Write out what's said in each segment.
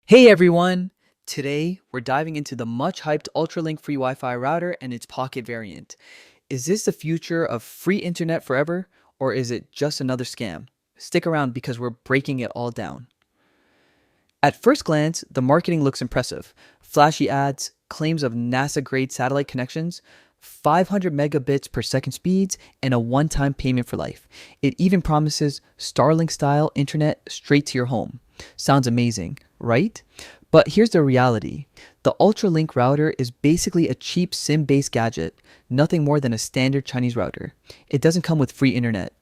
Hey everyone! Today we're diving into the much hyped Ultralink free Wi Fi router and its pocket variant. Is this the future of free internet forever, or is it just another scam? Stick around because we're breaking it all down. At first glance, the marketing looks impressive. Flashy ads, claims of NASA grade satellite connections, 500 megabits per second speeds, and a one time payment for life. It even promises Starlink style internet straight to your home. Sounds amazing, right? But here's the reality. The Ultralink router is basically a cheap SIM based gadget, nothing more than a standard Chinese router. It doesn't come with free internet.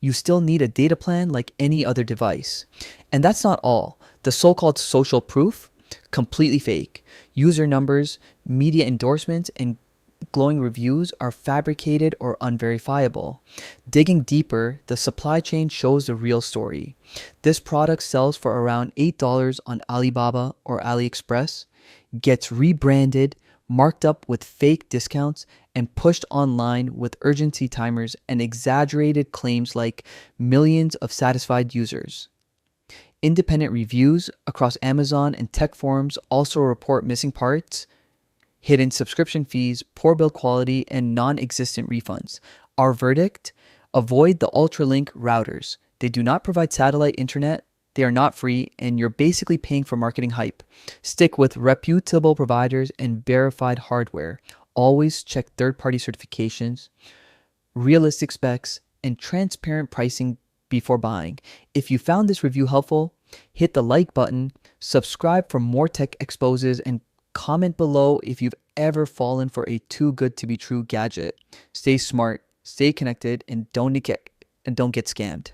You still need a data plan like any other device. And that's not all. The so called social proof, completely fake. User numbers, media endorsements, and glowing reviews are fabricated or unverifiable. Digging deeper, the supply chain shows the real story. This product sells for around $8 on Alibaba or AliExpress, gets rebranded, marked up with fake discounts, and pushed online with urgency timers and exaggerated claims like millions of satisfied users. Independent reviews across Amazon and tech forums also report missing parts, hidden subscription fees, poor build quality, and non existent refunds. Our verdict? Avoid the Ultralink routers. They do not provide satellite internet, they are not free, and you're basically paying for marketing hype. Stick with reputable providers and verified hardware. Always check third party certifications, realistic specs, and transparent pricing before buying. If you found this review helpful, hit the like button, subscribe for more tech exposes, and comment below if you've ever fallen for a too good to be true gadget. Stay smart, stay connected, and don't get scammed.